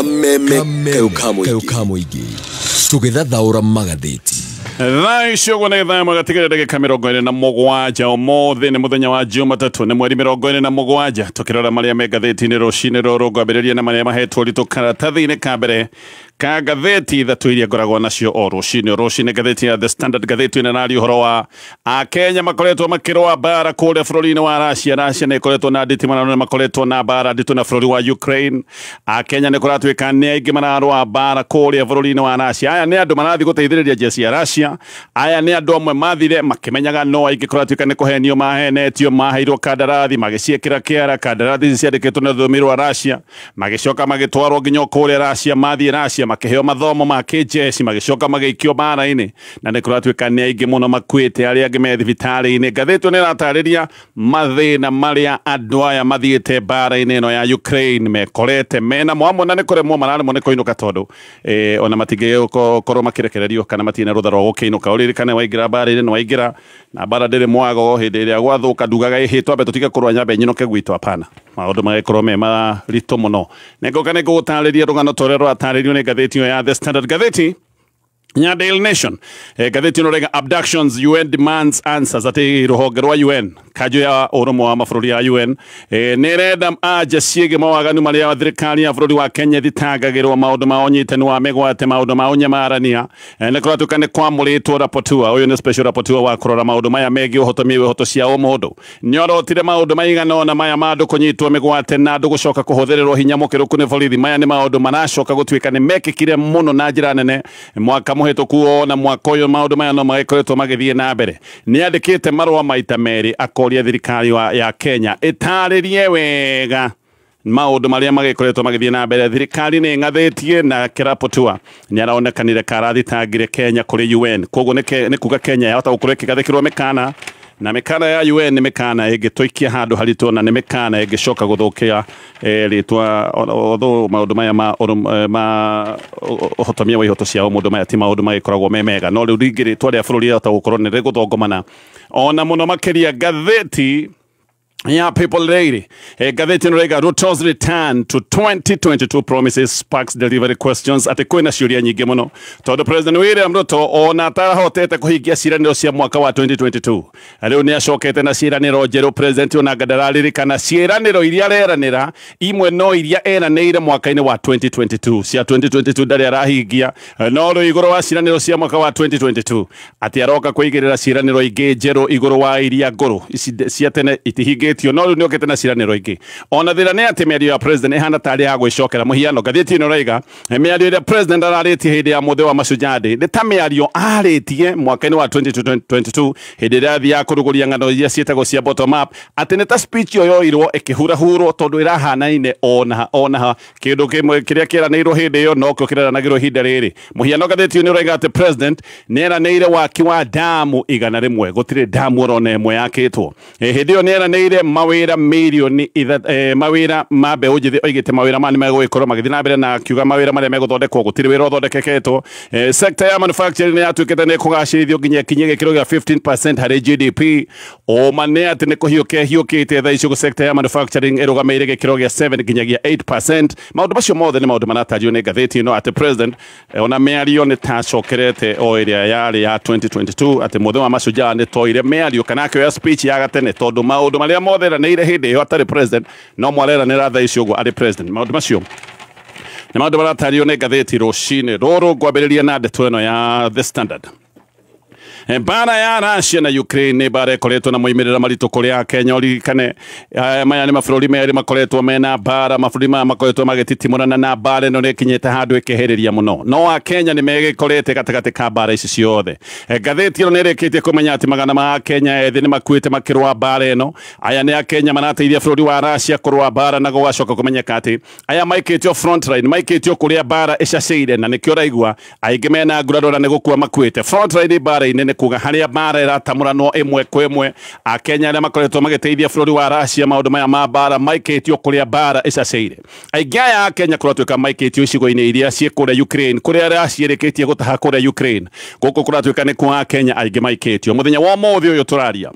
Kameme Keukamoigi Tũgĩthathaũra magathĩti Thaa icio gwa nĩ thaa magatigĩrĩra ndagĩka 27 ũmũthĩ nĩ mũthenya wa Jumatatũ nĩ mweri 27 tũkĩrora marĩa me ngathĩti-inĩ rũcinĩ rũrũ ngwambĩrĩria na marĩa mahetwo ũritũ karatathi-inĩ ka mbere ka ngathĩti ithatũ iria ngoragwo nacio o rũcinĩ ngathĩti ya The Standard ngathĩti-inĩ na ũhoro wa Akenya makoretwo makĩrũa mbara kũrĩa bũrũri-inĩ wa Russia nĩ ĩkoretwo na nditimano na makoretwo na mbara nditũ na bũrũri wa Ukraine Akenya nĩ kũratuĩka nĩ aingĩ mararũa mbara kũrĩa bũrũri-inĩ wa Russia aya nĩ andũ marathiĩ gũteithĩrĩria jeshi ya Russia aya nĩ andũ amwe mathire makĩmenyaga no aingĩ kũratuĩka nĩ kũhenio mahenetio maheirwo kandarathi magĩciĩkĩra kĩara kandarathi ciandĩkĩtwo na rũthiomi rwa Russia magĩcoka magĩtwarwo nginya kũrĩa Russia mathiĩ Russia makĩheo mathomo ma kĩjeshi magĩcoka magĩikio mbara-inĩ na nĩ kũratuĩka nĩ aingĩ mũno makuĩte arĩa angĩ me thibitarĩ-inĩ ngathĩti nĩ ĩratarĩria mathĩna marĩa andũ aya mathiĩte mbara-inĩ ĩno ya Ukraine mekorete mena mwamwe na nĩ kũremwo mararemwo nĩ kũinũka tondũ ona matingĩkorwo makĩrekererio kana matina rũtha rwa gũkĩinũka ũririkane waingĩra mbara-inĩ nĩ waingĩra na mbara ndĩrĩ mwago hĩndĩ ĩrĩa gwathũka ndugaga ĩhĩtwo ambe tũtige kũrũa nyambe nyinoke gwitũ apana maũndũ magĩkorwo me maritũ mũno nĩngũka nĩ gũgũtarĩria rũgano torĩa rwatarĩrio nĩ ngathĩti ya The Standard ngathĩti ya Daily Nation ngathĩti ĩno rega abductions UN demands answers atĩ rũhonge rwa UN kanjũ ya ũrũmwe wa mabũrũri ya UN nĩ renda anja ciĩgiĩ mawaganu marĩa thirikari ya bũrũri wa Kenya thitangagĩrwo maũndũ ma ũnyitani wa mĩgwate maũndũ ma ũnyamarania nĩ kũratuĩka nĩ kwamũrĩtwo rapporteur ũyũ nĩ special rapporteur wa kũrora maũndũ maya megiĩ ũhotomia wĩhoto cia mũndũ nĩ orotire maũndũ maigana ona maya ma andũ kũnyitwo mĩgwate na andũ gũcoka kũhũthĩrĩrwo hinya mũkĩrũku nĩ borithi maya nĩ maũndũ maracoka gũtuĩka nĩ mekĩkire mũno na njĩra nene mwaka mũhĩtũku na mwaka ũyũ maũndũ maya no magĩkoretwo magĩthiĩ na mbere nĩ andĩkĩte marũa maita merĩ akoria thirikari ya Kenya ĩtarĩrie wega maũndũ marĩa magĩkoretwo magĩthiĩ na mbere thirikari nĩ ngathĩtie na kĩrapotua nĩ aronekanire karathitangire Kenya kũrĩ UN koguo nĩ kuga Kenya yahota gũkorwo ĩkĩgathĩkĩrwo mĩkana na mĩkana ya UN nĩ mĩkana ĩngĩtũikia handũ haritũ na nĩ mĩkana ĩngĩcoka gũthũkia rĩtwa maũndũ maya ma ũhotomia wa ihoto cia mũndũ maya ti maũndũ magĩkoragwo me mega no rĩu rĩngĩ rĩtwa rĩa bũrũri rĩahota gũkorwo nĩ rĩgũthongomana ona mũno makĩria ngathĩti ya People Daily ngathĩti ĩno rĩga Ruto's return to 2022 promises sparks delivery questions atĩ kwĩna ciũria nyingĩ mũno tondũ President William Ruto ona atarahotete kũhingia ciĩranĩro cia mwaka wa 2022 rĩu nĩ acokete na ciĩranĩro njerũ president ona ndararĩrĩkana ciĩranĩro iria areranĩra imwe no iria eranĩire mwaka-inĩ wa 2022 cia 2022 ndarĩ arahingia no rĩu igũrũ wa ciĩranĩro cia mwaka wa 2022 atĩ aroka kũigĩrĩra ciĩranĩro ingĩ njerũ igũrũ wa iria ngũrũ cia tene itihingi no rĩu nĩ okĩte na ciĩranĩro ingĩ ona thĩna nĩ atĩ mĩario ya president ĩhana tarĩ ya gwĩcokera mũhiano ngathĩti ĩno raiga mĩario ĩrĩa president ararĩtie hĩndĩ ya mũthĩ wa Mashujaa Day nĩ ta mĩario arĩtie mwaka-inĩ wa 2022 hĩndĩ ĩrĩa athia kũrugũria ng'ano iria ciĩtagwo cia bottom up atĩ nĩ ta speech yo yoirwo ĩkĩhurahurwo tondũ ĩrahanaine ona kĩndũ kĩmwe kĩrĩa kĩeranĩirwo hĩndĩ ĩyo no kĩo kĩreranagĩrwo ihinda rĩrĩ mũhiano ngathĩti ĩno raiga atĩ president nĩ eranĩire waki wa damu 100 gũtirĩ damu orona ĩmwe yakĩtwo hĩndĩ ĩyo nĩ eranĩire mawĩra milioni mawĩra ma mbeũ njĩthĩ oigĩte mawĩra ma nĩ megũgĩkorwo magĩthiĩ na mbere na akiuga mawĩra marĩa megũthondekwo gũtirĩ wĩra ũthondekeketwo sector ya manufacturing nĩ yatuĩkĩte nĩ kũgacĩrithio nginya kinyie gĩkĩro gĩa 15% harĩ GDP ũma nĩ atĩ nĩ kũhiũkĩte thaa icio sector ya manufacturing ĩrũgamĩrĩire gĩkĩro gĩa 7 nginyagia 8% maũndũ macio mothe nĩ maũndũ maratarĩrio nĩ ngathĩti ĩno atĩ president ona mĩario nĩ tacokerete o ĩrĩa yarĩ ya 2022 atĩ mũthĩ wa Mashujaa nĩ toire mĩario kana akĩoya speech ya gatene tondũ maũndũ marĩa mothe eranĩire hĩndĩ ĩyo atarĩ president no mwareranĩra thaa icio ũguo arĩ president maũndũ macio nĩ maũndũ maratario nĩ ngathĩti rũcinĩ rũrũ ngwambĩrĩria na ndeto ĩno ya The Standard mbara ya Russia na Ukraine nĩ mbara ĩkoretwo na moimĩrĩra maritũ kũrĩ Kenya ũririkane maya nĩ mabũrũri merĩ makoretwo mena mbara mabũrũri maya makoretwo magĩtitimũrana na mbara ĩno nĩ ĩkinyĩte handũ ĩkĩhĩrĩria mũno no Kenya nĩ megĩkorete gatagatĩ ka mbara ici ciothe ngathĩti ĩno nĩ ĩrĩkĩtie kũmenya atĩ magana ma Kenya ethĩ nĩ makuĩte makĩrũa mbara ĩno aya nĩ Kenya marateithia bũrũri wa Russia kũrũa mbara na gũgacoka kũmenyeka atĩ aya maikĩtio front line maikĩtio kũrĩa mbara ĩcacĩire na nĩkĩo raigua aingĩ mena nguraro na nĩ gũkua makuĩte front line mbara-inĩ kuga harĩa mbara ĩratamũranwo ĩmwe kwa ĩmwe Akenya arĩa makoretwo magĩteithia bũrũri wa Russia maũndũ maya ma mbara maikĩtio kũrĩa mbara ĩcacĩire aingĩ aya a Kenya kũratuĩka maikĩtio icigo-inĩ iria ciĩ kũrĩa Ukraine kũrĩa Russia ĩrĩkĩtie gũtaha kũrĩa Ukraine gũkũ kũratuĩka nĩ kwa Kenya aingĩ maikĩtio mũthenya wa ũmũthĩ ũyũ tũraria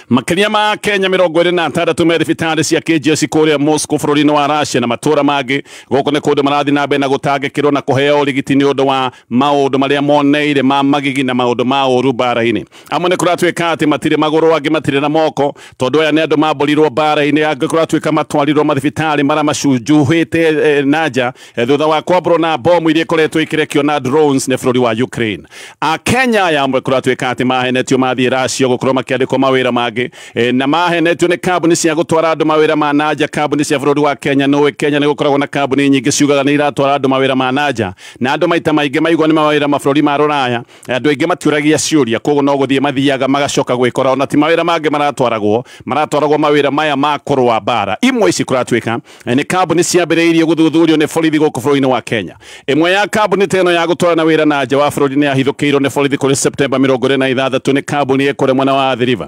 Makiria ma Kenya 26 me thibitari cia KJC kuria Moscow bururi-ini wa Russia na matura mangi goko ne kundu marathi na mbere na gutangikirwo na kuheo urigiti ni undu wa maundu maria moneire ma magigi na maundu ma uru bara-ini. Amwe ni kuratwika ati matire maguru angi matire na moko tondu aya ni andu mamburirwo bara-ini angi kuratwika matwarirwo mathibitari mara macunjuhite naja thutha wa kwambũrwo na bomu iria ikoretwo ikirekio na drones ne bururi wa Ukraine. A Kenya ya amwe kuratwika ati mahenetio mathie Russia gukorwo makiandikwo mawira mage na mahenetio ni kambuni cia gutwara andu mawira ma naja kambuni cia bururi wa Kenya no Kenya ni gukoragwo na kambuni nyingi ciugaga ni iratwara andu mawira ma naja na andu maita maingi maigwa ni mawira mabũrũri ma rũraya andu aingi matiuragia ciuria koguo no guthie mathiaga magacoka gwikora ona ti mawira mangi maratwaragwo mawira maya ma kũrũa bara. Imwe ici kuratwika ni kambuni ciambĩrĩirie guthuthurio ni borithi gũkũ bũrũri-ini wa Kenya. Imwe ya kambuni teno ya gutwara na wira naja wa bũrũri ni yahithũkĩirwo ni borithi kuri September 26 ni kambuni ĩkũrĩ mwena wa Athi River.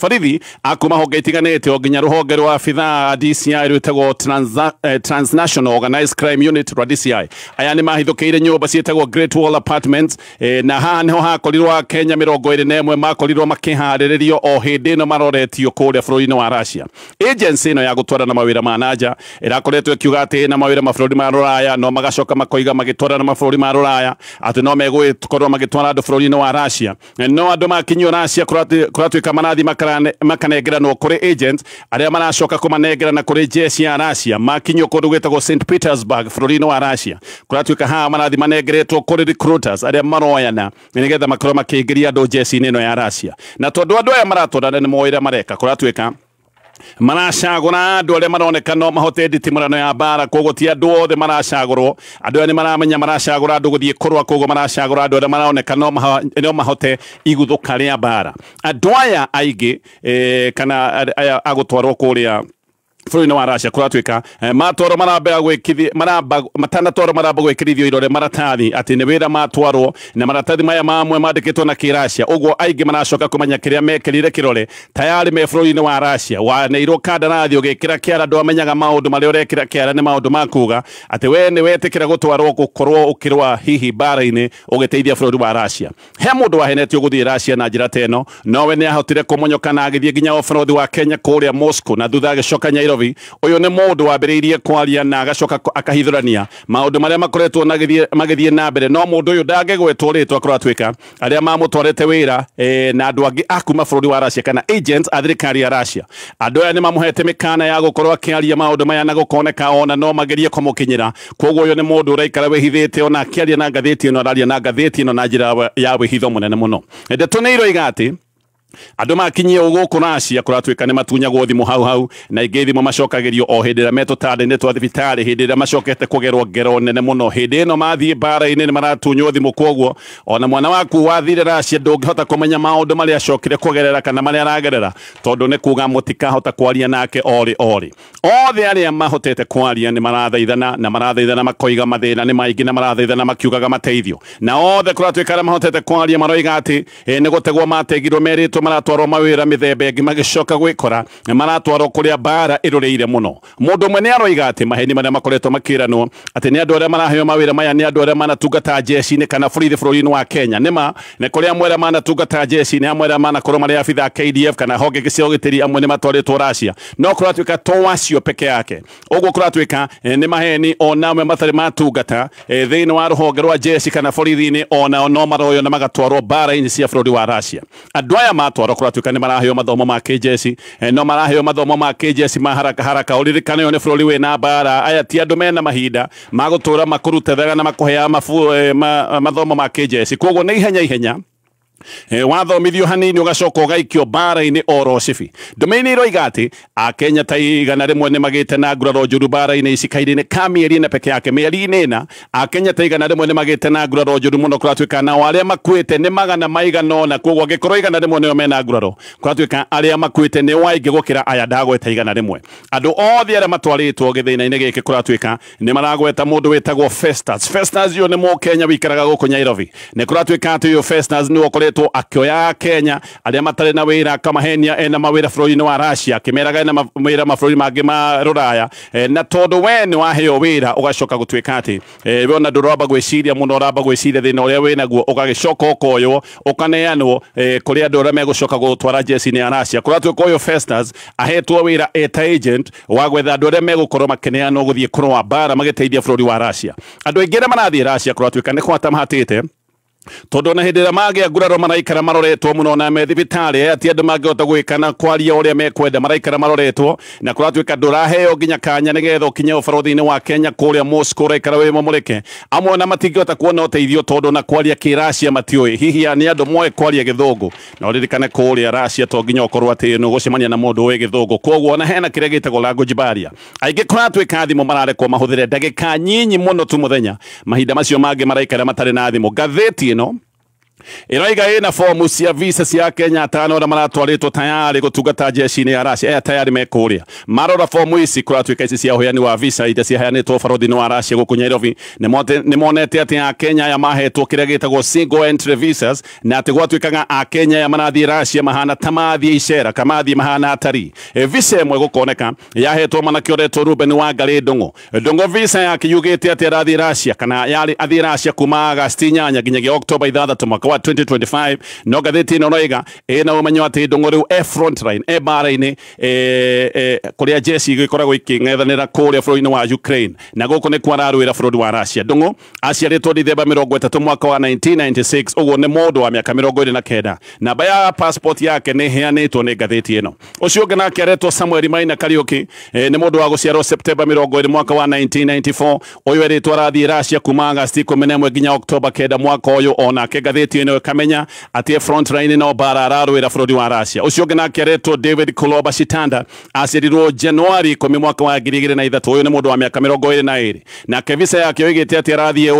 Borithi akuma honge itiganĩte o nginya rũhonge rwa abithaa DCI rwĩtagwo Transnational Organized Crime Unit rwa DCI. Aya ni mahithũkĩire nyũmba ciĩtagwo Great Wall Apartments na haha niho hakorirwo Kenya 21 makorirwo makĩharĩrĩrio o hĩndĩ ĩno maroretio kũrĩa bũrũri-inĩ wa Russia. Agency ĩno ya gũtwara na mawĩra ma naja ĩrakoretwo ĩkiuga atĩ na mawĩra mabũrũri ma rũraya no magacoka makoiga magĩtwara na mabũrũri ma rũraya atĩ no megũkorwo magĩtwara andũ bũrũri-inĩ wa Russia. No andũ makinyio Russia kuratwĩka marathi makanengeranwo kũrĩ agent arĩa maracoka kũmanengerana kũrĩ jeshi ya Russia makinyio kũndũ gwĩtagwo St Petersburg bũrũri-inĩ wa Russia. Kuratwĩka haha marathi manengeretwo kũrĩ recruiters arĩa maroyana nĩgetha makorwo makĩingĩria andũ jeshi-inĩ ĩno ya Russia. Na tondũ andũ aya maratwarana nĩ moĩra mareka kuratwĩka maracagũra andu arĩa maroneka no mahote nditimũrano ya bara koguo ti andu othe maracagũrwo andu arĩa maramenya maracagũra andu gũthie kũrũa koguo maracagũra andu arĩa maroneka no mahote igũthũka rĩa bara. Andu aya aingĩ kana aya agũtwarwo kũrĩa bũrũri-inĩ wa Russia kuratwĩka matwaro matanatwaro maramba gwĩkĩrithio irore maratathi atĩ nĩ wĩra matwarwo na maratathi maya mamwe mandĩkĩtwo na kĩ-Russia ũguo aingĩ maracoka kũmenya kĩrĩa mekĩrire kĩrore tayari me bũrũri-inĩ wa Russia waneirwo kandarathi ũgĩkĩra kĩara andũ amenyaga maũndũ marĩa ũrekĩra kĩara nĩ maũndũ ma kuga atĩ we nĩ wetĩkĩra gũtwarwo gũkorwo ũkĩrũa hihi bara-inĩ ũgĩteithia bũrũri wa Russia. He mũndũ wahenetio gũthiĩ Russia na njĩra ta ĩno nowe nĩ ahotire kũmonyoka na agĩthiĩ nginya ũbũrũri wa Kenya kũrĩa Moscow na thutha agĩcoka Nairobi. Uyu nĩ mũndũ wambĩrĩirie kwaria na agacoka akahithũrania maũndũ marĩa makoretwo magĩthiĩ na mbere no mũndũ ũyũ ndangĩgwetwo rĩtwa kuratwĩka arĩa mamũtwarĩte wĩra na andũ angĩ akuma bũrũri wa Russia kana agents a thirikari ya Russia. Andũ aya nĩ mamũhete mĩkana ya gũkorwo akĩaria maũndũ maya na gũkoneka ona no magerie kũmũkinyĩra koguo ũyũ nĩ mũndũ ũraikara wĩhithĩte ona akĩaria na ngathĩti ĩno araria na ngathĩti ĩno na njĩra ya wĩhitho mũnene mũno. Ndeto nĩ iroiga atĩ andu makinyie gũkũ Russia kuratwĩka nĩ matunyagwo thimũ hau na ingĩ thimũ macokagĩrio o hĩndĩ ĩrĩa metũtanda-inĩ twa thibitarĩ hĩndĩ ĩrĩa macokete kũgerwo ngero nene mũno. Hĩndĩ ĩno mathiĩ bara-inĩ nĩ maratunywo thimũ koguo ona mwana waku wathire Russia ndũngĩhota kũmenya maũndũ marĩa acokire kũgerera kana marĩa aragerera tondũ nĩ kuga mũtikahota kwaria nake orĩ. Othe arĩa mahotete kwaria nĩ marathaithana na marathaithana makoiga mathĩna nĩ maingĩ na marathaithana makiugaga mateithio na othe kuratwĩka arĩa mahotete kwaria maroiga atĩ nĩ gũtegwo mategirwo merĩtwo maratwarwo mawĩra mĩthemba ĩngĩ magĩcoka gwĩkora maratwarwo kũrĩa bara ĩrũrĩire mũno. Mũndũ ũmwe nĩ aroiga atĩ maheni marĩa makoretwo makĩranwo atĩ nĩ andũ arĩa maraheo mawĩra maya nĩ andũ arĩa manatungata jeshi-inĩ kana borithi bũrũri-inĩ wa Kenya. Nĩma nĩ kũrĩ amwe arĩa manatungata jeshi-inĩ amwe arĩa manakorwo marĩ abithaa KDF kana honge cia ũgitĩri amwe nĩ matwarĩtwo Russia no kuratwĩka to acio peke yake. Ũguo kuratwĩka nĩ maheni ona amwe matarĩ matungata thĩinĩ wa rũhonge rwa jeshi kana borithi-inĩ ona no maroyo na magatwarwo bara-inĩ cia bũrũri wa Russia. Andũ aya matwarwo kuratwĩka nĩ maraheo mathomo ma kĩjeshi no maraheo mathomo ma kĩjeshi ma haraka ũririkane ũyũ nĩ bũrũri wĩna mbara. Aya ti andũ mena mahinda ma gũtũra makũrutethega na makũheaga mathomo ma kĩjeshi koguo nĩ ihenya wathomithio hanini ugacoka ugaikio bara-inĩ oro cibi. Ndũmĩrĩri iroiga atĩ Akenya ta 100 nĩ magĩte na nguraro njũru bara-inĩ ici kairĩ-inĩ ka mĩeri ĩna peke yake. Mĩeri-inĩ ĩna Akenya ta 100 nĩ magĩte na nguraro njũru mũno kuratwĩka nao arĩa makuĩte nĩ magana maigana ũna koguo angĩkorwo 100 nĩo mena nguraro kuratwĩka arĩa makuĩte nĩ waingĩ gũkĩra aya ndagweta 100. Andũ othe arĩa matwarĩtwo gĩthĩna-inĩ gĩkĩ kuratwĩka nĩ maragweta mũndũ wĩtagwo Festus. Festus ũyũ nĩ Mũkenya wĩikaraga gũkũ Nairobi. Nĩ kuratwĩka atĩ ũyũ Festus nĩ akoretwo akioya Kenya aria matare na wira akamahenia ena mawira bũrũri-inĩ wa Russia akimeraga ena mawira mabũrũri mangĩ ma Rũraya na tondu we ni waheo wira ugacoka gũtuĩka ati wona ndũramba gwĩciria mũno ũramba gwĩciria thĩna ũrĩa wĩnaguo ũgagĩcoka ũkoywo ũkaneanwo kũrĩ andũ arĩa megũcoka gũtwara jeshi-inĩ ya Russia kũratuĩka ũyũ Festus ahetwo wira eta agent wa gwetha andũ arĩa megũkorwo makĩneanwo gũthiĩ kũrũa mbara magĩteithia bũrũri wa Russia andũ aingĩ arĩa marathiĩ Russia kũratuĩka nĩ kwata mahatĩte tondu na hĩndĩ ĩrĩa magĩa nguraro maraikara maroretwo mũno na me thibitarĩ ati andũ mangĩhota gwĩkana kwaria ũrĩa mekwenda maraikara maroretwo na kũratuĩka ndũraheo nginya kanya nĩgetha ũkinye ũbarũthi-inĩ wa Kenya kũrĩa Moscow ũraikara wĩ mũmũrĩke amwe na matingĩhota kuona ũteithio tondu na kwaria kĩ-Russia matiũĩ hihi nĩ andũ moĩ kwaria gĩthũngũ na ũririkane kũrĩa Russia to nginya ũkorwo atĩ nĩ ũgũcemania na mũndũ ũĩ gĩthũngũ koguo na hena kĩrĩa gĩtagwo language barrier aingĩ kũratuĩka thimũ mararekwo mahũthĩre ndagĩka nyinyi mũno tu mũthenya mahinda macio mangĩ maraikara matarĩ na thimũ ngathĩti ĩno ĩraiga ina fomu cia visa cia Kenya atano na maratwarĩtwo tayari gũtungata jeshi-inĩ ya Russia tayari mekũrĩa marora fomu ici kũratuĩka ici cia ũheani wa visa iria ciaheanĩtwo bũrũri-inĩ wa Russia gũkũ Nairobi nĩ monete atĩ a Kenya aya mahetwo kĩrĩa gĩtagwo single entry visas na atĩ gwatuĩkaga a Kenya aya marathiĩ Russia mahana ta mathiĩ icera kana mathiĩ mahana atari visa ĩmwe gũkoneka yahetwo mwanake ũretwo Ruben Wangari Ndung'u visa yake yugĩte atĩ arathiĩ Russia kana yarĩ athiĩ Russia kuma Agasti 8 nginyagia October 6 mwaka wa 2025 no gatheti ino noiga ina umenyo ati Ndung'u riu front line bara-ini kuria jeshi gikoragwo iking'ethanira kuria bũrũri-inĩ wa Ukraine na gũkũ nĩ kwararwĩra bũrũri wa Russia Ndung'u aciarĩtwo Dithemba 30 mwaka wa 1996 ũguo nĩ mũndũ wa mĩaka 29 namba ya passport yake nĩ heanĩtwo nĩ gatheti ĩno ũcio ũngĩ nake aretwo Samuel Maina Kariuki nĩ mũndũ wa gũciarwo September 20 mwaka wa 1994 ũyũ eritwo arathiĩ Russia kuma Agasti 11 nginya October 9 mwaka ũyũ onake gatheti ĩno kamenya ati front line no bara ararwĩra bũrũri wa Russia ũcio ũngĩ nake aretwo David Kuloba Shitanda aciarirwo Januari 10 mwaka wa 2003 ũyũ nĩ mũndũ wa mĩaka 22 nake visa yake oigĩte ati arathiĩ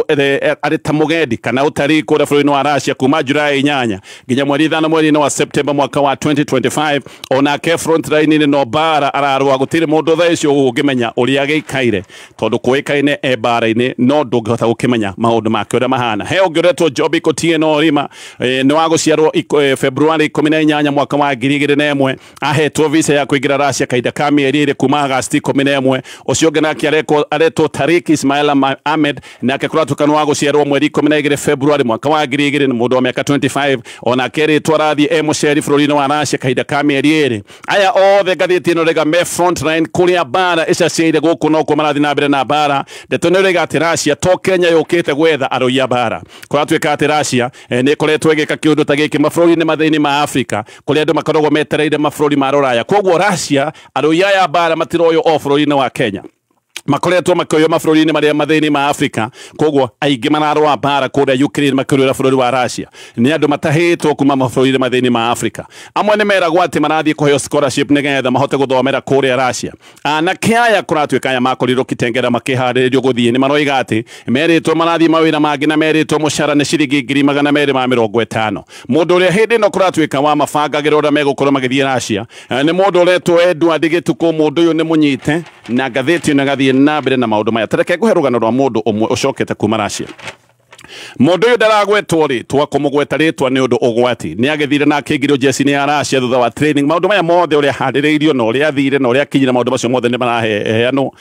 arĩ ta mũgendi kana ũtari kũrĩa bũrũri-inĩ wa Russia kuma Julai 8 nginya mweri 5 mweri-inĩ wa September mwaka wa 2025 onake front line no bara ararũa gũtirĩ mũndũ thaa icio ũngĩmenya ũrĩa gĩikaire tondũ kũĩkaine bara-inĩ no ndũngĩhota gũkĩmenya maũndũ make ũrĩa mahana he ũngĩ ũretwo Jobi Otieno Rima ni wa gũciarwo February 18 mwaka wa 2001 ahetwo visa ya kũingĩra Russia kahinda ka mĩeri ĩrĩ kuma Agasti 11 ũcio ũngĩ nake aretwo Tariq Ismail Ahmed nake kũratuĩka nĩ wa gũciarwo mweri 12 February mwaka wa 2000 nĩ mũndũ wa mĩaka 25 onake eritwo arathiĩ mũceri bũrũri-inĩ wa Russia kahinda ka mĩeri ĩrĩ aya othe ngathĩti ĩno rega me front line kũrĩa bara ĩcaciĩire gũkũ no kuo marathiĩ na mbere na bara ndeto nĩ rega atĩ Russia to Kenya yũkĩte gwetha arũi a bara kũratuĩka atĩ Russia nĩ ĩkoretwo ĩgĩka kiundu ta giki mabũrũri-inĩ mathĩinĩ ma Afrika kũrĩa andũ makoragwo metereire mabũrũri ma Rũraya koguo Russia arũi aya bara matiroyo o bũrũri-inĩ wa Kenya makoretwo makĩoyo mabũrũri-inĩ marĩa mathĩinĩ ma Afrika koguo aingĩ mararũa bara kũrĩa Ukraine makĩrũĩra bũrũri wa Russia nĩ andũ matahĩtwo kuma mabũrũri-inĩ mathĩinĩ ma Afrika amwe nĩ meragwo atĩ marathiĩ kũheo scholarship nĩgetha mahote gũthomera kũrĩa Russia anake aya kũratuĩka aya makorirwo kitengera makĩharĩrĩrio gũthiĩ nĩ maroiga atĩ merĩtwo marathiĩ mawĩra mangĩ na merĩtwo mũcara nĩ ciringi 250 mũndũ ũrĩa hĩndĩ ĩno kũratuĩka wa mabangagĩra ũrĩa megũkorwo magĩthiĩ Russia nĩ mũndũ ũretwo Edward Gĩtukũ mũndũ ũyũ nĩ mũnyite na ngathĩti ĩno ĩgathiĩ na mbere na maũndũ maya tareke ngũhe rũgano rwa mũndũ ũmwe ũcokete kuma Russia mũndũ ũyũ ndaragwetwo rĩtwa kũmũgweta rĩtwa nĩ ũndũ ũgwati nĩ agĩthire na akĩingĩrio jeshi-inĩ ya Russia thutha wa training maũndũ maya mothe ũrĩa harĩrĩirio na ũrĩa athire na ũrĩa akinyire maũndũ macio mothe nĩ maraheanwo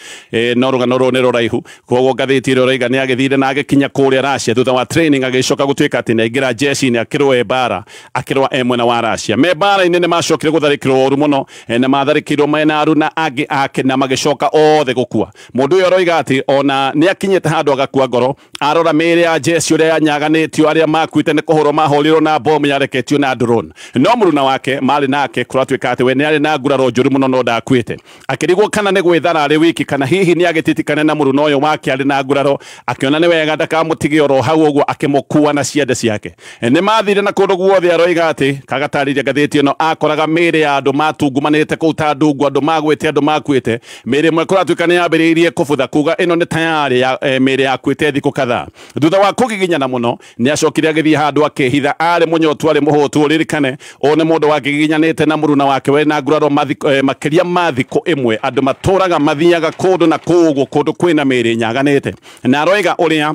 no rũgano rũrũ nĩ rũraihu koguo ngathĩti ĩrĩa ũraiga nĩ agĩthire na agĩkinya kũrĩa Russia thutha wa training agĩcoka gũtuĩka atĩ nĩ aingĩra jeshi-inĩ akĩrũa bara akĩrũa mwena wa Russia me bara-inĩ nĩ macokire gũtharĩkĩrwo ũru mũno na matharĩkĩirwo mena aruna angĩ ake na magĩcoka othe gũkua mũndũ ũyũ aroiga atĩ ona nĩ akinyĩte handũ agakua ngoro arora mĩĩrĩ ya jeshi ũrĩa yanyaganĩtio arĩa makuĩte nĩ kũhũrwo mahũrĩrwo na bomu yareketio na drone no mũruna wake marĩ nake kũratuĩka atĩ we nĩ arĩ na nguraro njũru mũno no ndakuĩte akĩrigwo kana nĩ gwĩthara arĩ wiki kana hihi nĩ agĩtitikane na mũruna ũyũ wake arĩ na nguraro akĩona nĩ wega ndakamũtige oro hau ũguo akĩmũkua na ciande ciake nĩ mathire na kũndũ guothe aroiga atĩ kagatarĩria ngathĩti ĩno akoraga mĩĩrĩ ya andũ matungumanĩte kũu ta ndungu andũ magwĩte andũ makuĩte mĩĩrĩ ĩmwe kũratuĩka nĩ yambĩrĩirie kũbutha kuga ĩno nĩ tayari ya mĩĩrĩ yakuĩte thikũ kadhaa thutha wa kũgiginyana mũno nĩ acokire agĩthiĩ handũ akĩhitha arĩ mũnyotu arĩ mũhũtu ũririkane ũũ nĩ mũndũ wakĩgiginyanĩte na mũruna wake we na nguraro makĩria ma thikũ ĩmwe andũ matũraga mathiaga kũndũ na kũguo kũndũ kwĩna mĩĩrĩ nyaganĩte na aroiga ũrĩa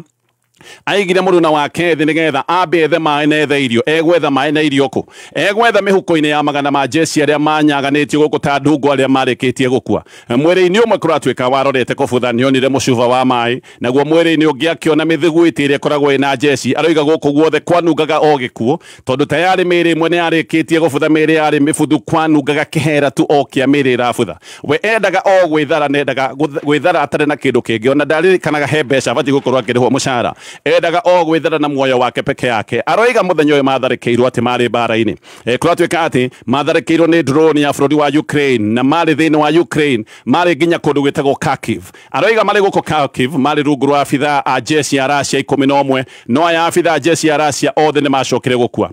aigire muruna wake thi nigetha ambe ethe maĩ na ethe irio egwetha maĩ na irio ku egwetha mihuko-inĩ ya magana ma jeshi aria manyaganĩtio gũkũ ta ndungu aria marĩkĩtie gũkua mwĩrĩ-inĩ ũmwe kũratuĩka warorete kũbutha nĩonire mũcuba wa maĩ naguo mwĩrĩ-inĩ ũngĩ akĩona mĩthiguiti ĩrĩa ĩkoragwo ĩna jeshi aroiga gũkũ guothe kwanungaga o gĩkuũ tondũ tayarĩ mĩĩrĩ ĩmwe nĩ yarĩkĩtie gũbutha mĩĩrĩ yarĩ mĩbuthu kwanungaga kĩhera tu o kĩa mĩĩrĩ ĩrabutha we endaga o gwĩthara nendaga gwĩthara atarĩ na kĩndũ kĩngĩ ona ndaririkanaga he mbeca abatiĩ gũkorwo akĩrĩhwo mũcara endaga o gwĩthara na muoyo wake peke yake aroiga mũthenya ũyũ matharĩkĩirwo atĩ marĩ mbara-inĩ kũratuĩka atĩ matharĩkĩirwo nĩ drone ya bũrũri wa Ukraine na marĩ thĩinĩ wa Ukraine marĩ nginya kũndũ gwĩtagwo Kharkiv aroiga marĩ gũkũ Kharkiv marĩ rungu rwa abithaa a jeshi ya Russia 11 no aya abithaa jeshi ya Russia othe nĩ macokire gũkua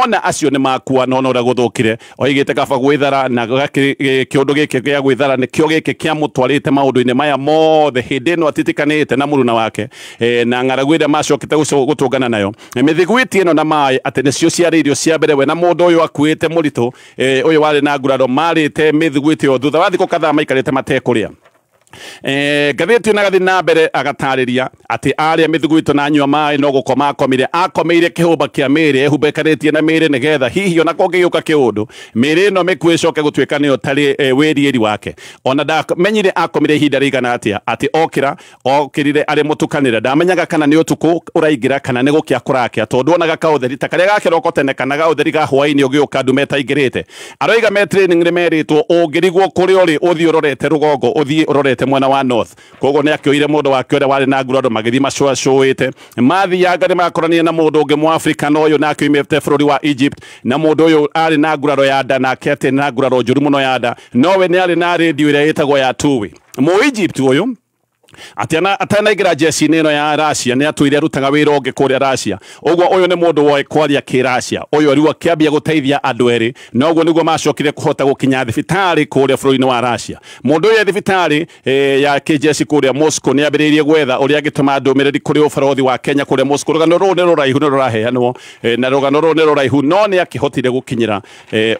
ona acio nĩ makua no ũrĩa gũthũkire oigĩte kaba gwĩthara na kĩũndũ gĩkĩ gĩa gwĩthara nĩkĩo gĩkĩ kĩamũtwarĩte maũndũ-inĩ maya mothe hĩndĩ ĩno atitikanĩte na mũruna wake na ng'aragu ĩrĩa macokete gũtũngana nayo mĩthiguiti ĩno na maĩ atĩ nĩcio ciarĩ irio cia mbere we na mũndũ ũyũ akuĩte mũritũ ũyũ warĩ na nguraro marĩte mĩthiguiti ĩyo thutha wa thikũ kadhaa maikarĩte matekũrĩa ngathĩti na gathi na mbere agatarĩria atĩ arĩa mĩthiguiti na anyua maĩ no gũkoma akomeire kĩhũmba kĩa mĩĩrĩ ehumbekanĩtie na mĩĩrĩ nĩgetha hihi ona kũngĩgĩũka kĩũndũ mĩĩrĩ ĩno mĩkuũ ĩcoke gũtuĩka nĩyo tarĩ wĩriĩri wake ona ndamenyire akomire ihinda rĩigana atĩ okĩrire arĩ mũtukanĩre ndamenyaga kana nĩ ũtukũ ũraingĩra kana nĩ gũkĩa kũrakĩa tondũ onaga kaũtheri ta karĩa gakĩroko tene kana gaũtheri ga hwaĩ-inĩ ũgĩũka ndume taingĩrĩte aroiga me training nĩ merĩtwo ũngĩrigwo kũrĩa ũrĩ ũthiĩ ũrorete rũgongo ũthiĩ ũrorete mwena wa north koguo nĩ akĩoire mũndũ wake ũrĩa warĩ na nguraro magĩthiĩ macũacũĩte mathianga nĩ makorania na mũndũ ũngĩ mũafrika na ũyũ nake oimĩte bũrũri wa Egypt na mũndũ ũyũ arĩ na nguraro ya nda nake atĩ na nguraro njũru mũno ya nda nowe nĩ arĩ na rĩndiũ ĩrĩa ĩtagwo ya two-way Mũegypt ũyũ atanaingĩra jeshi-inĩ ĩno ya Russia nĩ atwĩre arutaga wĩra ũngĩ kũrĩa Russia ũguo ũyũ nĩ mũndũ woĩ kwaria kĩ-Russia ũyũ rĩu akĩambia gũteithia andũ erĩ na ũguo nĩguo macokire kũhota gũkinya thibitarĩ kũrĩa bũrũri-inĩ wa Russia mũndũ ũyũ thibitarĩ ya kĩjeshi kũrĩa Moscow nĩ ambĩrĩirie gwetha ũrĩa angĩtũma ndũmĩrĩri kũrĩ ũbarothi wa Kenya kũrĩa Moscow rũgano rũu nĩ rũraihu nĩ rũraheanwo na rũgano rũu nĩ rũraihu no nĩ akĩhotire gũkinyĩra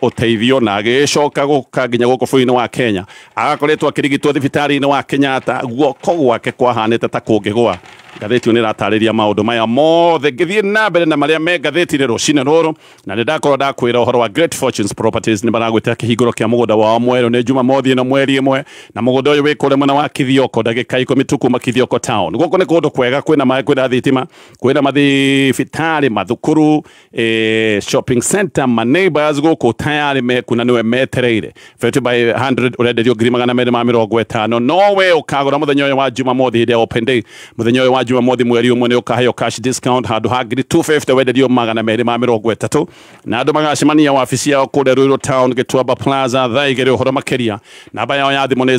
ũteithio na agĩcoka gũka nginya gũkũ bũrũri-inĩ wa Kenya agakoretwo akĩrigitwo thibitarĩ-inĩ wa Kenyatta guoko gwake kwahanĩte ta kũngĩgwa ngathĩti nĩ ratarĩria maũndũ maya mothe ngĩthiĩ na mbere na marĩa me ngathĩti-inĩ rũcinĩ rũrũ na nĩ ndakorwo ndakwĩra ũhoro wa Great Fortunes Properties nĩ maragwĩtĩra kĩhingũro kĩa mũgũnda wao mwerũ nĩ Jumamothi ĩno mweri ĩmwe na mũgũnda ũyũ wĩ kũrĩa mwena wa Kithioko ndagĩka 10 tu kuma Kithioko town gũkũ nĩ kũndũ kwega kwĩna maĩ kwĩna thitima kwĩna mathibitarĩ mathukuru shopping center ma neighbors gũkũ tayarĩ mekuna nĩwe metereire 50 by 100 ũrenderio 250 no we ũkagũra mũthenya ũyũ wa Jumamothi hĩndĩ ya open day mũthenya ũyũ wa Jumamothi mweri ũmwe nĩ ũkaheo cash discount handũ ha 250 wenderio 230 na andũ magacemania wabici yao kũrĩa Ruiru town Gĩtuamba Plaza thaa igĩrĩ ũhoro makĩria namba yao ya thimũ nĩ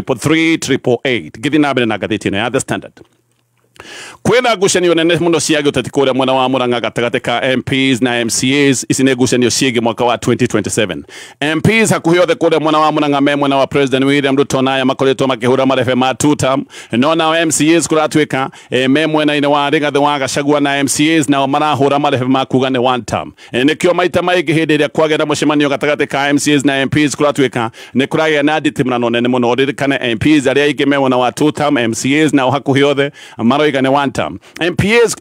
0707333888 gĩthiĩ na mbere na ngathĩti ĩno ya The Standard kwĩna ngucanio nene mũno cia gĩũteti kũrĩa mwena wa Murang'a gatagatĩ ka MPs na MCAs ici nĩ ngucanio ciĩgiĩ mwaka wa 2027 MPs hakuhĩ othe kũrĩa mwena wa Murang'a me mwena wa President William Ruto na aya makoretwo makĩhũra marebe ma two term no nao MCAs kũratuĩka me mwena-inĩ wa Rigathĩ wa Gachagua na MCAs nao marahũra marebe ma kuga nĩ one term nĩkĩo maita maingĩ hĩndĩ ĩrĩa kwagĩa na mũcemanio gatagatĩ ka MCAs na MPs kũratuĩka nĩ kũragĩa na nditimũrano nene mũno ririkane MPs arĩa aingĩ me mwena wa two term MCAs nao hakuhĩ othe maroiga nĩ one term MPs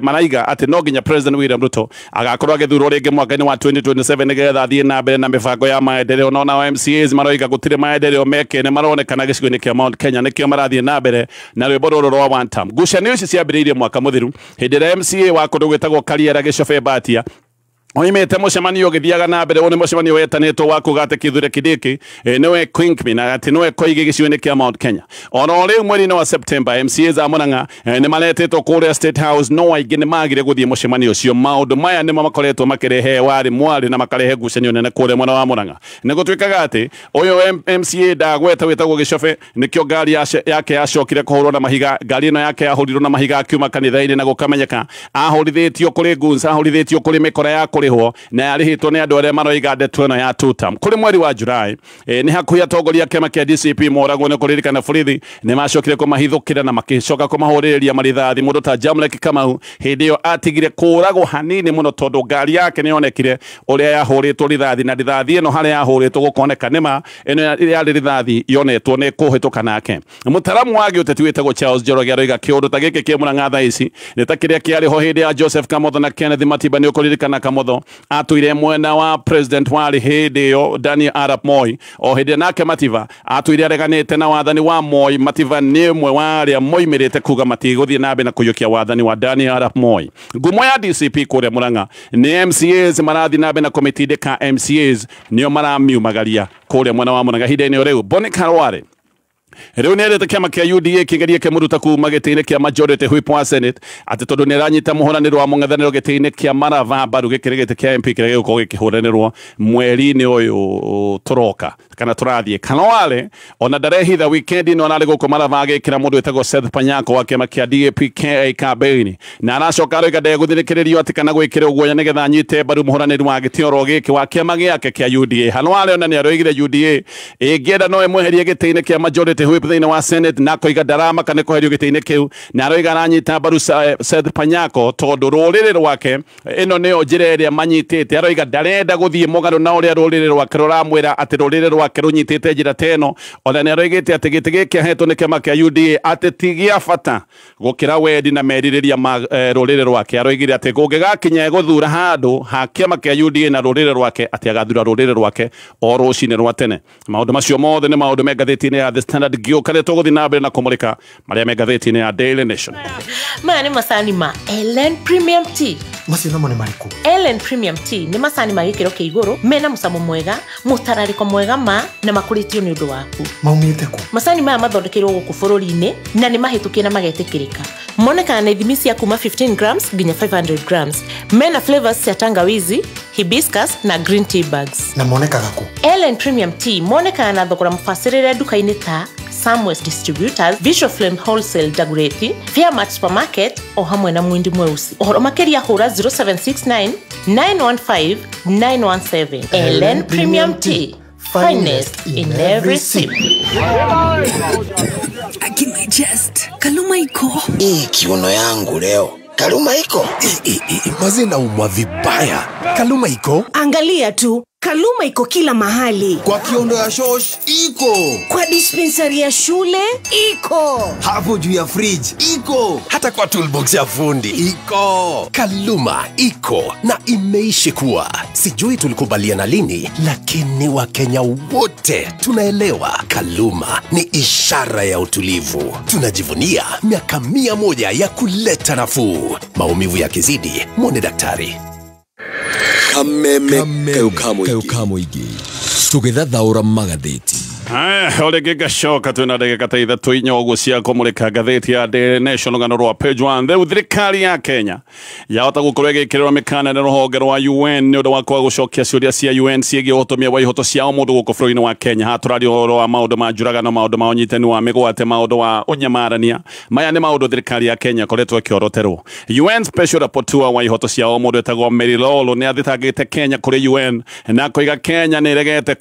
maraiga atĩ no nginya President William Ruto agakorwo agĩthurwo rĩngĩ mwaka-inĩ wa 2027 nĩgetha athiĩ na mbere na mĩbango ya maendeleo no nao MCAs maroiga gũtirĩ maendeleo meke nĩ maronekana gĩcigo-inĩ kĩa Mount Kenya nĩkĩo marathiĩ na mbere na rwĩmbo rũrũ rwa one term ngucanio ici ciambĩrĩirie mwaka mũthiru hĩndĩ ĩrĩa MCA wa kũndũ gwĩtagwo Kariera Gĩcobe Mbatia oimĩte mũcemanio ũgĩthiaga na mbere ũyũ nĩ mũcemanio wetanĩtwo wa kuga atĩ Kithure Kindiki nĩwe Kingpin na atĩ nĩwe koigi gĩcigo-inĩ kĩa Mount Kenya ona rĩu mweri-inĩ wa September MCAs a Murang'a nĩ maretetwo kũrĩa State House no aingĩ nĩ magire gũthiĩ mũcemanio ũcio maũndũ maya nĩmo makoretwo makĩrehe warĩ mwari na makarehe ngucanio nene kũrĩa mwena wa Murang'a nĩ gũtuĩkaga atĩ ũyũ MCA ndagweta wĩtagwo Gĩcobe nĩkĩo ngari yake yacokire kũhũrwo na mahiga ngari ĩno yake yahũrirwo na mahiga akiuma kanitha-inĩ na gũkamenyeka ahũrithĩtio kũrĩ guns ahũrithĩtio kũrĩ mĩkora ya kurihwo na yarihitwo ni andu aria maroiga ndeto ino ya tutam kuri mweri wa Julai ni hakuhia tongoria kema kia DCP moragwo ni kuririkana borithi ni macokire kumahithukira na makicoka kumahuriria marithathi mundu ta Jamlek Kamau hindi yo atigire kuragwo hanini muno tondu ngari yake ni yonekire uria yahuritwo rithathi na rithathi ino haria yahuritwo gukoneka nima ino yari rithathi yonetwo ni kuhituka nake mutaramu wage uteti witagwo Charles Njoroge aroiga kiundu ta giki ki Murang'a thaa ici ni ta kiria kiariho hindi ya Joseph Kamotho na Kenneth Matiba ni ukuririkana Kamotho atuire mwena wa president wari hindi yo Daniel Arap Moi o hindi nake Matiba atuire areganite na wathani wa Moi. Matiba ni mwe wa aria moimirite kuga matiguthie nambe na kuyukia wathani wa Daniel Arap Moi. Ngumo ya DCP kuria Murang'a ni MCAs marathi nambe na komitindika MCAs nio maramiumagaria kuria mwena wa Murang'a hindi-ini riu. Boni Khalwale riu ni erete kiama kia UDA kigeria kimuruta kuma giti-ini kia majority whip wa Senate ati tondu ni aranyita muhuraniro wa mung'ethaniro giti-ini kia Marava Mbaru gikiri giti kia MP kiria gigukorwo gikihuranirwo mweri-ini uyu turoka kana turathie. Khalwale ona ndarehitha weekend ino arari guku Marava agikira mundu witagwo Seth Panyako wa kiama kia DAP-KA campaign na aracoka aroiga ndegũthikĩrĩrio ati kana gwikira uguoya nigetha anyite mbaru muhuraniro wa gitioro giki wa kiama giake kia UDA. Khalwale ona ni aroigire UDA ingienda no imweherie giti-ini kia majority whip thiini wa Senate na koiga ndarama kana kuherio giti-ini kiu na aroiga aranyita mbaru Seth Panyako tondu ruriri rwake ino niyo njira iria manyitite. Aroiga ndarenda guthie mugaru na uria ruriri rwake ruramwira ati ruriri rwake runyitite njira teno. Ona ni aroigite ati giti giki ahetwo ni kiama kia UDA ati tigia bata gukira wendi na meririria ma ruriri rwake. Aroigire ati gungigakinya guthura handu ha kiama kia UDA na ruriri rwake ati agathura ruriri rwake o rucini rwa tene. Maundu macio mothe ni maundu me ngathiti-ini ya The Standard giukare tuguthi na mbere na kumulika maria me ngathiti-ini ya Daily Nation. Maya ni macani ma Ellen Premium Tea. Macio namo ni mariku? Ellen Premium Tea ni macani ma gikiro kia iguru mena mucamo mwega mutarariko mwega ma na makuritio ni undu waku. Maumite ku? Macani maya mathondekirwo guku bururi-ini na ni mahitukie na magetikirika. Monekana na ithimi cia kuma 15 grams nginya 500 grams. Mena flavors cia tangawizi, hibiscus na green tea bags. Na monekaga ku? Ellen Premium Tea monekana na thogora mubacirire duka-ini ta Samwest Distributors, Visual Flame Wholesale Dagoretti, Fairmart Supermarket o hamwe na Mwindi Mweusi. Uhoro makeria hura 0769 915 917. Ellen Premium Tea, finest in every sip. Akina just Kaluma iko. Kiuno yangu leo. Kaluma iko. Mazina umwa vibaya. Kaluma iko. Angalia tu. Kaluma iko kila mahali. Kwa kiondo ya shosh iko. Kwa dispensary ya shule iko. Hapo juu ya fridge iko. Hata kwa toolbox ya fundi iko. Kaluma iko na imeishi kuwa. Sijui tulikubaliana lini, lakini Wakenya wote tunaelewa Kaluma ni ishara ya utulivu. Tunajivunia miaka 100 ya kuleta nafuu. Maumivu yakizidi, mwone daktari. Kameme keukamo igi tugithathaura magatheti. Ole gigacoka twina ndagika ta ithatu inya uguo cia kumulika ngatheti ya Daily Nation rugano rwa page 1. Riu thirikari ya Kenya yahota gukorwo igikirwa mikana na ruhonge rwa UN ni undu wa kwa gucokia ciuria cia UN ciigie utumia wa ihoto cia mundu guku bũrũri-inĩ wa Kenya. Haturari uhoro wa maundu ma njuragano, maundu ma unyitani wa migwate, maundu wa unyamarania. Maya ni maundu thirikari ya Kenya koretwo ikioroterwo. UN Special Rapporteur wa ihoto cia mundu etagwo Mary Lolo ni athitangite Kenya kuri UN na koiga Kenya ni regete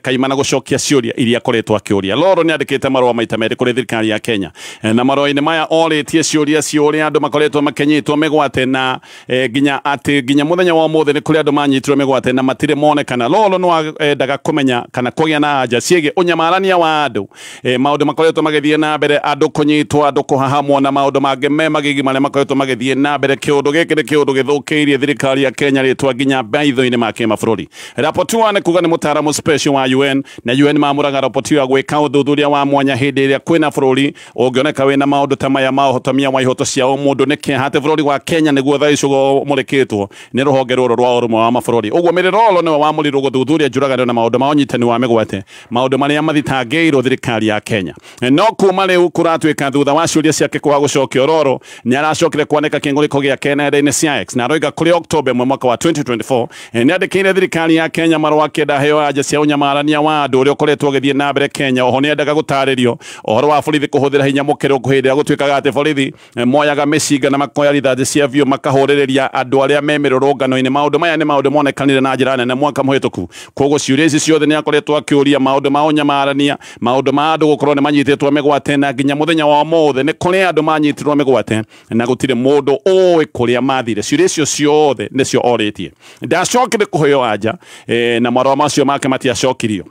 kaimana gucokia ciuria iria koretwo akiuria. Lolo ni andikite marua maita meri kuri thirikari ya Kenya na marua-ini maya oritie ciuria ciuria andu makoretwo makenyitwo migwate na ginya muthenya wa muthe ni kuri andu manyitirwo migwate na matire monekana. Lolo no endaga kumenya kana kugia na anja ciege unyamarania wa andu maundu makoretwo magithie na mbere, andu kunyitwo, andu kuhahamwo na maundu mangĩ me magigi maria makoretwo magithie na mbere. Kiundu giki ni kiundu githukiirie thirikari ya Kenya ritwa ginya maitho-ini ma kimabũrũri. Rapporteur ni kuga ni mutaaramu special wa UN na UN mamuraga rapporteur gwika uthuthuria wa mwanya hindi iria kwina bũrũri ungioneka wina maundu ta maya ma uhotomia wa ihoto cia mundu ni kihate bũrũri wa Kenya niguo thaa icio mureketwo ni ruhonge rũrũ rwa ũrũmwe wa mabũrũri. Uguo Mary Lolo niwe wamurirwo guthuthuria njuragano na maundu ma unyitani wa migwate, maundu maria mathitangĩirwo thirikari ya Kenya. No kuma riu kuratuika thutha wa ciuria ciake kwa gucokia Lolo ni aracokire kwaneka kĩng'ũrĩko gĩake nenda-inĩ cia X na aroiga kuri October mwaka wa 2024 ni andikire thirikari ya Kenya marũa kĩenda heo anja cia unyamarania wa andu ũrĩa ũkoretwo githie na mbere Kenya oho ne ndaga gutaririo ohoro wa borithi kuhuthira hinya mukiro kuhindira gutuikaga ate borithi moyaga micinga na makoya rithathi cia vio makahuriria andu aria memirurungano-ini maundu maya ni maundu monekanire na njira nene mwaka muhituku koguo ciuria ici ciothe ni akoretwo akiuria maundu ma unyamarania maundu ma andu gukorwo ni manyitetwo migwate na nginya muthenya wa mothe ni kuri andu manyitirwo migwate na gutire mundu oi kuria mathire ciuria icio ciothe nicio oritie ndacokire kuheo anja na marwa macio make matiacokirio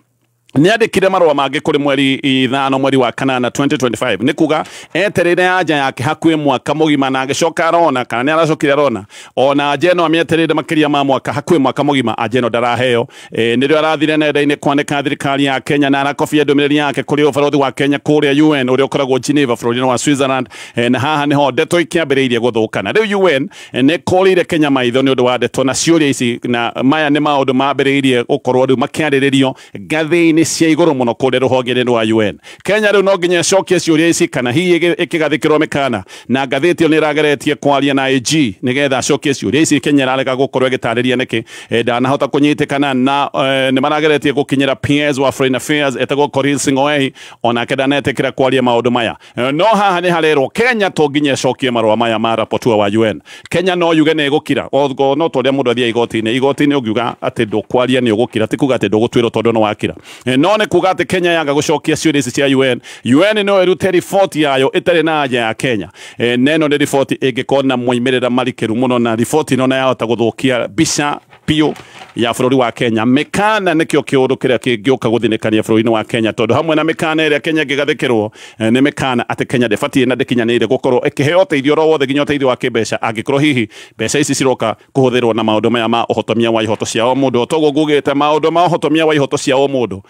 niandikire marwa mangĩ kuri mweri 5 mweri wa kanana 2025 ni kuga eterere anja yake hakuhi mwaka mugima na agicoka arona kana ni aracokire arona ona ajeno amieterere makiria ma mwaka hakuhi mwaka mugima ajeno daraheo nirio arathire nenda-ini kwandika thirikari ya Kenya na arakobia ndumiriri yake kuri ubarothi wa Kenya kuria UN uria ukoragwo Geneva bũrũri-inĩ wa Switzerland na haha niho ndeto ikiambĩrĩirie guthukana riu UN ni kũrĩire Kenya maitho ni ũndũ wa ndeto na ciũria ici na maya ni maũndũ mambĩrĩirie gukorwo riu makiarĩrĩrio ngathĩ-inĩ cia iguru muno kuri ruhonge rwa UN Kenya riu no nginya cokie ciuria ici kana hihi ikigathikirwo mikana na ngathĩti ni irageretie kwaria na IG nigetha cokie ciuria ici Kenya irarega gukorwo igitariria niki ndanahota kunyitikana na ni marageretie gukinyira PS wa Foreign Affairs etagwo Korir Sing'oei ona kedanetekira kwaria maundu maya no haha ni harerwo Kenya to nginya cokie marwa maya ma rapporteur wa UN Kenya no yuge ni igukira otho no toria mundu athia igoti-ini ugiuga ati ndukwaria ni ugukira ti kuga ati ndugutwirwo tondu no wakira no ne kuga ati Kenya yanga gucokia ciuria ici cia UN no irute riboti yayo itari na anja ya Kenya neno ni riboti ingikona moimirira marikiru muno na riboti no na yahota guthukia bica pio ya bũrũri wa Kenya mikana nikio kiundu kiria kingioka guthinikania bũrũri-inĩ wa Kenya tondu hamwe na mikana iria Kenya ngigathikirwo ni mikana ati Kenya ndĩbatiĩ na ndĩkinyanĩire gukorwo ikiheo teithio ro wothe nginya teithio wa kibeca angikorwo hihi beca ici ciroka kuhuthirwo na maundu maya ma uhotomia wa ihoto cia o mundu toguo ngugite maundu ma uhotomia wa ihoto cia o mundu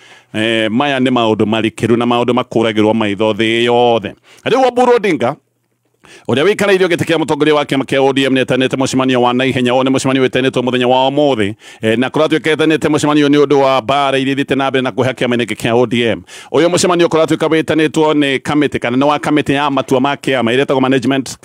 maya ni maundu marikiru na maundu makuragirwo maitho thi yothe riu Oburu Odinga uria wikarairio giti kia mutongoria wa kiama kia ODM netanete mucemanio wa naihenya one mucemanio wetanetwo muthenya wa umuthi na kuratwika etanete mucemanio ni undu wa bara iria thite na mbere na kuhe kiama kia ODM uyu mucemanio kuratwika wetanetwo ni committee kana ni wa committee ya matua ma kiama iria tago management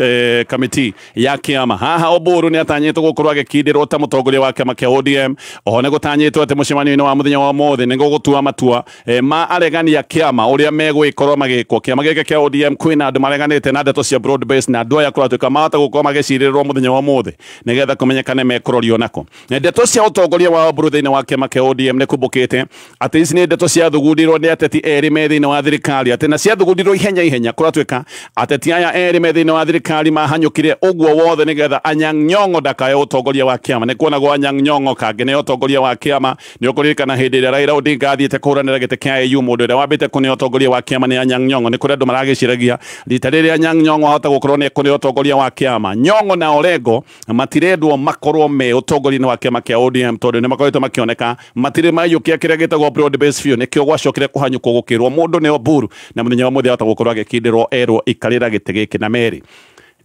committee ya kiama haha Oburu ni atanyetwo gukorwo agikindirwo ta mutongoria wa kiama kia ODM oho ni gutanyetwo ati mucemanio-ini wa muthenya wa umuthi ni gugutua matua ma aregani ya kiama uria megwikorwo magikwo kiama giki kia ODM kwina andu mareganite na ndeto cia broad base na andu aya kuratuika mahota gukorwo magicirirwo muthenya wa umuthi nigetha kumenyekane mekurorio nako ndeto cia utongoria wa Oburu thiini wa kiama kia ODM ni kumbukite ati ici ni ndeto cia thugundirwo ni ateti eri me thiini wa thirikari ati na cia thugundirwo ihenya kuratuika ateti aya eri me thiini wa thirikari mahanyukire uguo wothe nigetha Anyang' Nyong'o ndakae utongoria wa kiama ni kuonagwo Anyang' Nyong'o kangi ni utongoria wa kiama ni ukuririkana hindi ria Raila Odinga athiite kuhuranira giti kia AU mundu uria wambite kuni utongoria wa kiama ni Anyang' Nyong'o ni kuri andu maragiciragia rita riria Anyang' Nyong'o ahota gukorwo ni kuni utongoria wa kiama Nyong'o na Orengo matirendwo makorwo me utongoria-ini wa kiama kia ODM tondu ni makoretwo makioneka matire mayukia kiria gitagwo broad base view nikio gwacokire kuhanyukwo gukirwo mundu ni Oburu na muthenya wa muthia ahota gukorwo agikindirwo erwo ikarira giti giki na meri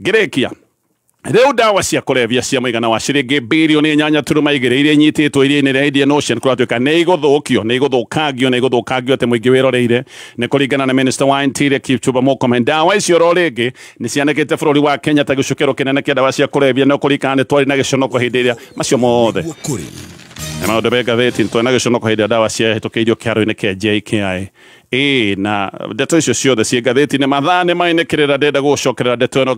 ngirikia riu dawa cia kulevya cia muigana wa ciringi bilioni 8.2 iria inyititwo iria-ini ria Indian Ocean kuratuika ni iguthukagio ati muingi wiroreire ni kuringana na minister wa interior Kipchumba Murkomen dawa icio ro ringi ni cianekete bũrũri wa Kenya ta gicukiro kinene kia dawa cia kulevya no kuringana ni twari na giconoko hindi iria macio mothe na maundu be ngathĩti twari na giconoko hindi dawa cia hĩtũkĩirio kĩharo-inĩ kia JKIA na ndeto icio ciothe ciĩ ngathĩti-inĩ mathaa nĩ mainĩkĩrĩra ndenda gũcokerera ndeto ĩno